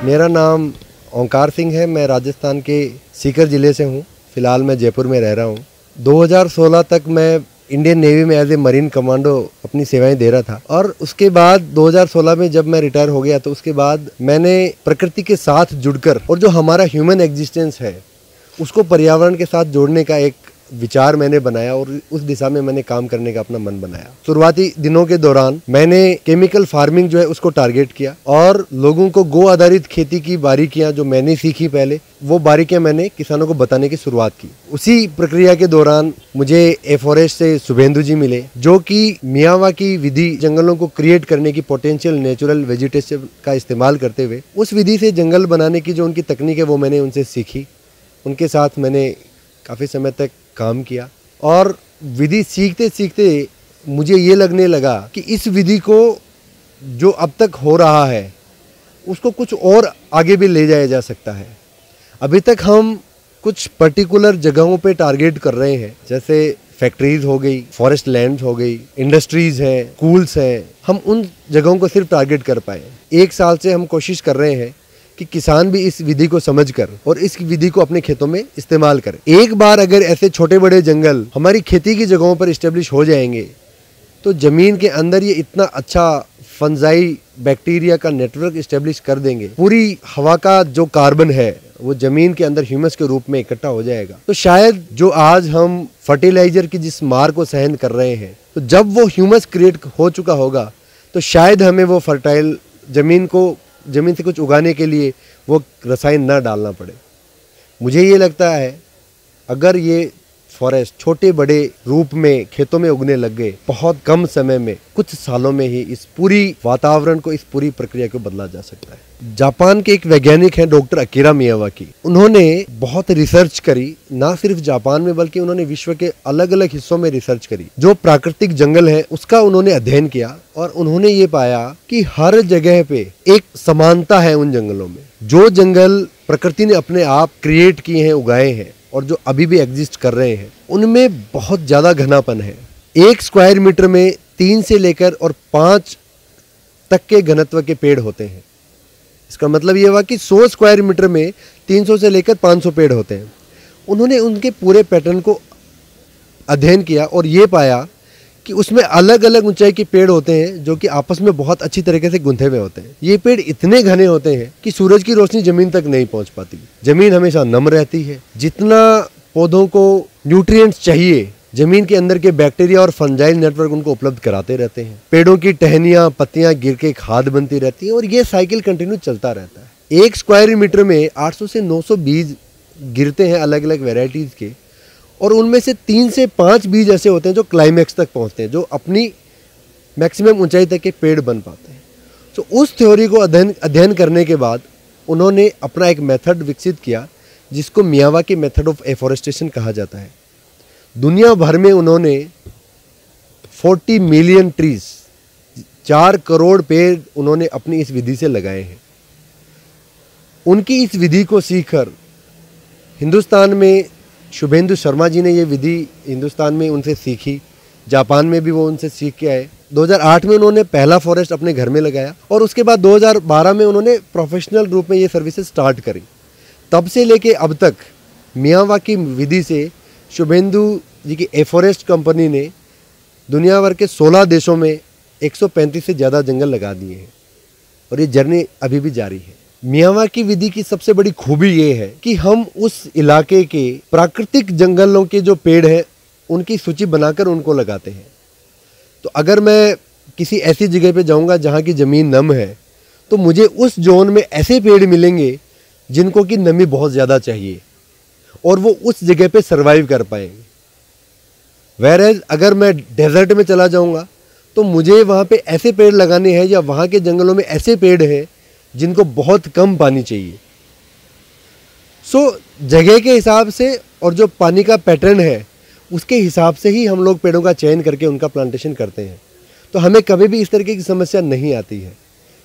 मेरा नाम ओंकार सिंह है। मैं राजस्थान के सीकर ज़िले से हूँ। फ़िलहाल मैं जयपुर में रह रहा हूँ। 2016 तक मैं इंडियन नेवी में एज ए मरीन कमांडो अपनी सेवाएं दे रहा था और उसके बाद 2016 में जब मैं रिटायर हो गया तो उसके बाद मैंने प्रकृति के साथ जुड़कर और जो हमारा ह्यूमन एग्जिस्टेंस है उसको पर्यावरण के साथ जोड़ने का एक विचार मैंने बनाया और उस दिशा में मैंने काम करने का अपना मन बनाया। शुरुआती दिनों के दौरान मैंने केमिकल फार्मिंग जो है उसको टारगेट किया और लोगों को गो आधारित खेती की बारीकियां जो मैंने सीखी पहले वो बारीकियां मैंने किसानों को बताने की शुरुआत की। उसी प्रक्रिया के दौरान मुझे एफॉरेस्ट से शुभेंदु जी मिले जो कि मियावाकी विधि जंगलों को क्रिएट करने की पोटेंशियल नेचुरल वेजिटेशन का इस्तेमाल करते हुए उस विधि से जंगल बनाने की जो उनकी तकनीक है वो मैंने उनसे सीखी। उनके साथ मैंने काफ़ी समय तक काम किया और विधि सीखते सीखते मुझे ये लगने लगा कि इस विधि को जो अब तक हो रहा है उसको कुछ और आगे भी ले जाया जा सकता है। अभी तक हम कुछ पर्टिकुलर जगहों पे टारगेट कर रहे हैं, जैसे फैक्ट्रीज हो गई, फॉरेस्ट लैंड हो गई, इंडस्ट्रीज हैं, स्कूल्स हैं। हम उन जगहों को सिर्फ टारगेट कर पाए। 1 साल से हम कोशिश कर रहे हैं कि किसान भी इस विधि को समझकर और इस विधि को अपने खेतों में इस्तेमाल करें। एक बार अगर ऐसे छोटे बड़े जंगल हमारी खेती की जगहों पर इस्टेब्लिश हो जाएंगे तो ज़मीन के अंदर ये इतना अच्छा फंजाई बैक्टीरिया का नेटवर्क इस्टेब्लिश कर देंगे, पूरी हवा का जो कार्बन है वो ज़मीन के अंदर ह्यूमस के रूप में इकट्ठा हो जाएगा। तो शायद जो आज हम फर्टिलाइजर की जिस मार को सहन कर रहे हैं, तो जब वो ह्यूमस क्रिएट हो चुका होगा तो शायद हमें वो फर्टाइल ज़मीन से कुछ उगाने के लिए वो रसायन ना डालना पड़े। मुझे ये लगता है अगर ये फॉरेस्ट छोटे बड़े रूप में खेतों में उगने लग गए, बहुत कम समय में कुछ सालों में ही इस पूरी वातावरण को, इस पूरी प्रक्रिया को बदला जा सकता है। जापान के एक वैज्ञानिक हैं डॉक्टर अकीरा मियावाकी। उन्होंने बहुत रिसर्च करी, ना सिर्फ जापान में बल्कि उन्होंने विश्व के अलग अलग हिस्सों में रिसर्च करी। जो प्राकृतिक जंगल है उसका उन्होंने अध्ययन किया और उन्होंने ये पाया कि हर जगह पे एक समानता है उन जंगलों में। जो जंगल प्रकृति ने अपने आप क्रिएट किए हैं, उगाए हैं और जो अभी भी एग्जिस्ट कर रहे हैं, उनमें बहुत ज़्यादा घनापन है। 1 स्क्वायर मीटर में 3 से लेकर और 5 तक के घनत्व के पेड़ होते हैं। इसका मतलब ये हुआ कि 100 स्क्वायर मीटर में 300 से लेकर 500 पेड़ होते हैं। उन्होंने उनके पूरे पैटर्न को अध्ययन किया और ये पाया कि उसमें अलग अलग ऊंचाई के पेड़ होते हैं जो कि आपस में बहुत अच्छी तरीके से गुंथे हुए होते हैं। ये पेड़ इतने घने होते हैं कि सूरज की रोशनी जमीन तक नहीं पहुंच पाती। जमीन हमेशा नम रहती है। जितना पौधों को न्यूट्रिएंट्स चाहिए, जमीन के अंदर के बैक्टीरिया और फंजाइल नेटवर्क उनको उपलब्ध कराते रहते हैं। पेड़ों की टहनियाँ, पत्तियां गिर के खाद बनती रहती है और ये साइकिल कंटिन्यू चलता रहता है। 1 स्क्वायर मीटर में 800 से 900 बीज गिरते हैं अलग अलग वेराइटीज के और उनमें से 3 से 5 बीज ऐसे होते हैं जो क्लाइमैक्स तक पहुंचते हैं, जो अपनी मैक्सिमम ऊंचाई तक के पेड़ बन पाते हैं। तो उस थ्योरी को अध्ययन करने के बाद उन्होंने अपना एक मेथड विकसित किया जिसको मियावाकी मेथड ऑफ एफॉरेस्टेशन कहा जाता है। दुनिया भर में उन्होंने 40 मिलियन ट्रीज, 4 करोड़ पेड़ उन्होंने अपनी इस विधि से लगाए हैं। उनकी इस विधि को सीखकर हिंदुस्तान में शुभेंदु शर्मा जी ने ये विधि हिंदुस्तान में उनसे सीखी। जापान में भी वो उनसे सीख के आए। 2008 में उन्होंने पहला फॉरेस्ट अपने घर में लगाया और उसके बाद 2012 में उन्होंने प्रोफेशनल रूप में ये सर्विसेज स्टार्ट करी। तब से लेके अब तक मियावाकी विधि से शुभेंदु जी की एफॉरेस्ट कंपनी ने दुनिया भर के 16 देशों में 135 से ज़्यादा जंगल लगा दिए हैं और ये जर्नी अभी भी जारी है। मियावाकी विधि की सबसे बड़ी खूबी ये है कि हम उस इलाके के प्राकृतिक जंगलों के जो पेड़ हैं उनकी सूची बनाकर उनको लगाते हैं। तो अगर मैं किसी ऐसी जगह पे जाऊंगा जहाँ की ज़मीन नम है तो मुझे उस जोन में ऐसे पेड़ मिलेंगे जिनको कि नमी बहुत ज़्यादा चाहिए और वो उस जगह पे सरवाइव कर पाएंगे। वेयरएज अगर मैं डेजर्ट में चला जाऊंगा तो मुझे वहाँ पे ऐसे पेड़ लगाने हैं या वहाँ के जंगलों में ऐसे पेड़ हैं जिनको बहुत कम पानी चाहिए। जगह के हिसाब से और जो पानी का पैटर्न है उसके हिसाब से ही हम लोग पेड़ों का चयन करके उनका प्लांटेशन करते हैं। तो हमें कभी भी इस तरीके की समस्या नहीं आती है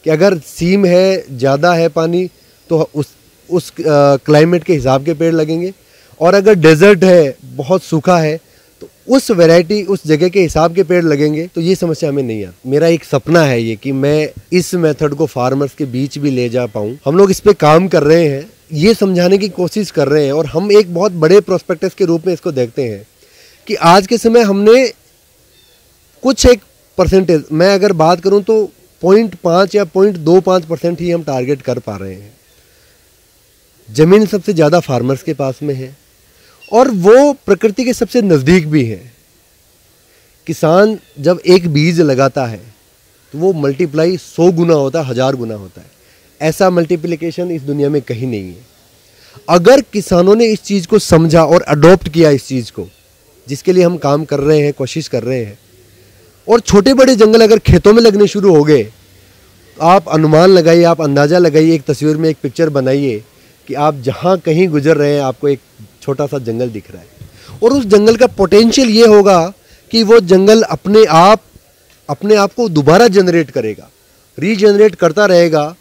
कि अगर सीम है, ज़्यादा है पानी, तो उस क्लाइमेट के हिसाब के पेड़ लगेंगे और अगर डेजर्ट है, बहुत सूखा है, तो उस वैरायटी उस जगह के हिसाब के पेड़ लगेंगे तो ये समस्या हमें नहीं आती। मेरा एक सपना है ये कि मैं इस मेथड को फार्मर्स के बीच भी ले जा पाऊँ। हम लोग इस पे काम कर रहे हैं, ये समझाने की कोशिश कर रहे हैं और हम एक बहुत बड़े प्रोस्पेक्टस के रूप में इसको देखते हैं कि आज के समय हमने कुछ एक परसेंटेज, मैं अगर बात करूं तो 0.5 या 0.25% ही हम टारगेट कर पा रहे हैं। जमीन सबसे ज़्यादा फार्मर्स के पास में है और वो प्रकृति के सबसे नज़दीक भी है। किसान जब एक बीज लगाता है तो वो मल्टीप्लाई 100 गुना होता है, 1000 गुना होता है। ऐसा मल्टीप्लिकेशन इस दुनिया में कहीं नहीं है। अगर किसानों ने इस चीज़ को समझा और अडॉप्ट किया इस चीज़ को, जिसके लिए हम काम कर रहे हैं, कोशिश कर रहे हैं, और छोटे बड़े जंगल अगर खेतों में लगने शुरू हो गए तो आप अनुमान लगाइए, आप अंदाज़ा लगाइए, एक तस्वीर में एक पिक्चर बनाइए कि आप जहाँ कहीं गुजर रहे हैं आपको एक छोटा सा जंगल दिख रहा है और उस जंगल का पोटेंशियल ये होगा कि वो जंगल अपने आप को दोबारा जनरेट करेगा, रीजनरेट करता रहेगा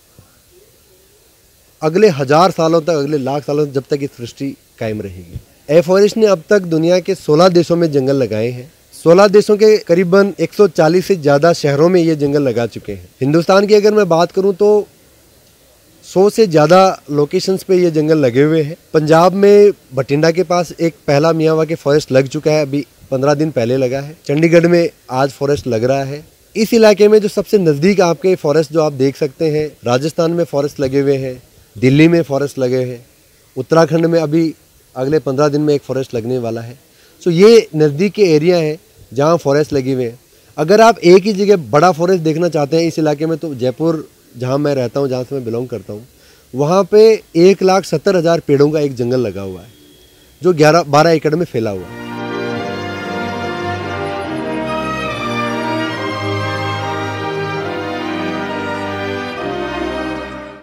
अगले 1000 सालों तक, अगले लाख सालों तक, जब तक ये सृष्टि कायम रहेगी। एफॉरेस्ट ने अब तक दुनिया के 16 देशों में जंगल लगाए हैं। 16 देशों के करीबन 140 से ज़्यादा शहरों में ये जंगल लगा चुके हैं। हिंदुस्तान की अगर मैं बात करूं तो 100 से ज़्यादा लोकेशंस पे ये जंगल लगे हुए हैं। पंजाब में बठिंडा के पास एक पहला मियावाकी फॉरेस्ट लग चुका है, अभी 15 दिन पहले लगा है। चंडीगढ़ में आज फॉरेस्ट लग रहा है। इस इलाके में जो सबसे नज़दीक आपके फॉरेस्ट जो आप देख सकते हैं, राजस्थान में फॉरेस्ट लगे हुए हैं, दिल्ली में फॉरेस्ट लगे हैं, उत्तराखंड में अभी अगले 15 दिन में एक फॉरेस्ट लगने वाला है। सो ये नज़दीक के एरिया हैं जहाँ फॉरेस्ट लगे हुए हैं। अगर आप एक ही जगह बड़ा फॉरेस्ट देखना चाहते हैं इस इलाके में, तो जयपुर जहाँ मैं रहता हूँ, जहाँ से मैं बिलोंग करता हूँ, वहाँ पे 1,70,000 पेड़ों का एक जंगल लगा हुआ है जो 11-12 एकड़ में फैला हुआ है।